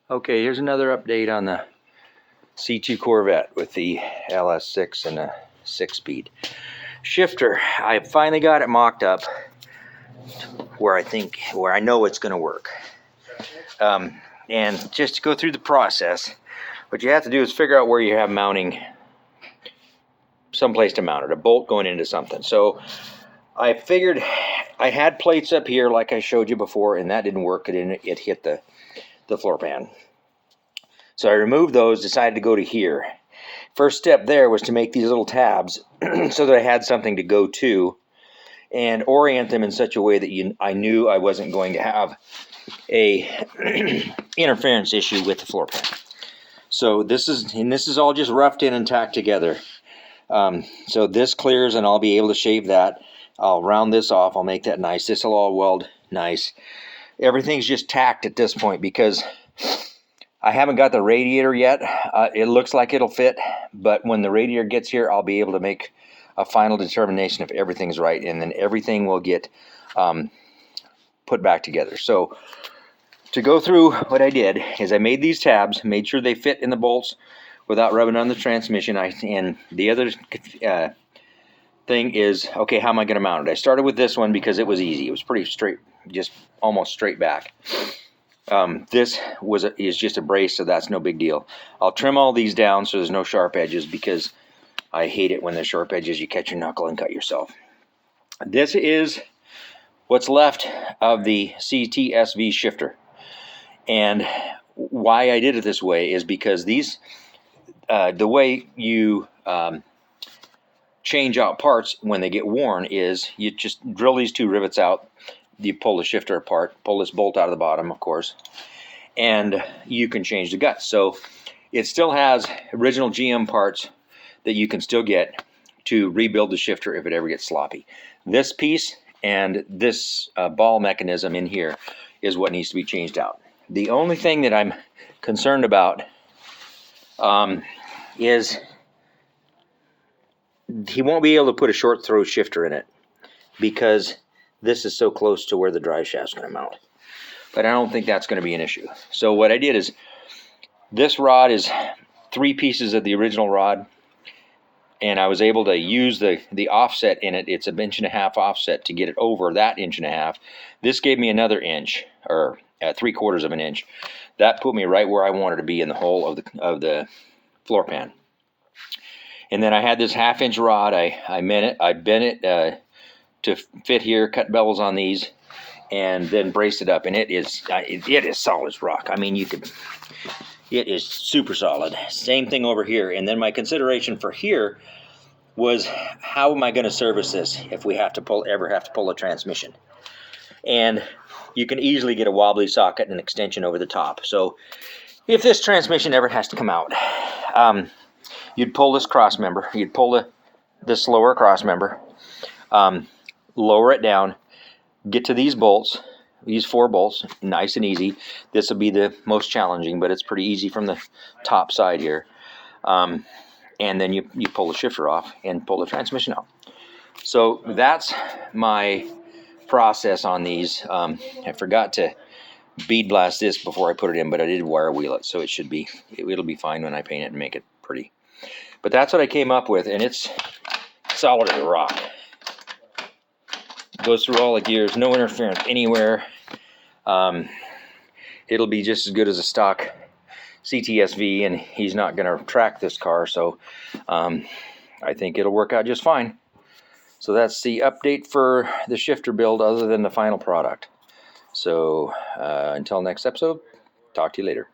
Okay, here's another update on the C2 Corvette with the LS6 and a 6-speed shifter. I finally got it mocked up where I know it's going to work. And just to go through the process, what you have to do is figure out where you have mounting, someplace to mount it, a bolt going into something. So I figured I had plates up here like I showed you before, and that didn't work. It hit the floor pan. So I removed those, decided to go to here. First step there was to make these little tabs so that I had something to go to and orient them in such a way that I knew I wasn't going to have a interference issue with the floor pan. So this is all just roughed in and tacked together. So this clears and I'll be able to shave that. I'll round this off. I'll make that nice. This will all weld nice. Everything's just tacked at this point because I haven't got the radiator yet. It looks like it'll fit, but when the radiator gets here, I'll be able to make a final determination if everything's right, and then everything will get put back together. So to go through what I did is I made these tabs, made sure they fit in the bolts without rubbing on the transmission. And the other thing is, okay, how am I going to mount it? I started with this one because it was easy. It was pretty straight, just almost straight back. This is just a brace, so that's no big deal. I'll trim all these down so there's no sharp edges because I hate it when there's sharp edges. You catch your knuckle and cut yourself. This is what's left of the CTSV shifter. And why I did it this way is because these, the way you change out parts when they get worn is you just drill these two rivets out. You pull the shifter apart, pull this bolt out of the bottom, of course, and you can change the guts. So it still has original GM parts that you can still get to rebuild the shifter if it ever gets sloppy. This piece and this ball mechanism in here is what needs to be changed out. The only thing that I'm concerned about is he won't be able to put a short throw shifter in it because this is so close to where the drive shaft's going to mount. But I don't think that's going to be an issue. So what I did is, this rod is 3 pieces of the original rod, and I was able to use the offset in it. It's an 1.5 inch offset to get it over that 1.5 inch. This gave me another inch, or 3/4 of an inch. That put me right where I wanted to be in the hole of the floor pan. And then I had this 1/2 inch rod. I bent it to fit here, cut bevels on these, and then braced it up. And it is solid as rock. I mean, it is super solid. Same thing over here. And then my consideration for here was, how am I going to service this if we ever have to pull a transmission? And you can easily get a wobbly socket and an extension over the top. So if this transmission ever has to come out, you'd pull this cross member. You'd pull this lower cross member, lower it down, get to these bolts, these 4 bolts, nice and easy. This will be the most challenging, but it's pretty easy from the top side here. And then you pull the shifter off and pull the transmission out. So that's my process on these. I forgot to bead blast this before I put it in, but I did wire wheel it, so it'll be fine when I paint it and make it pretty. But that's what I came up with, and it's solid as a rock. Goes through all the gears, no interference anywhere. It'll be just as good as a stock CTSV, and he's not going to track this car, so I think it'll work out just fine. So that's the update for the shifter build other than the final product. So until next episode, talk to you later.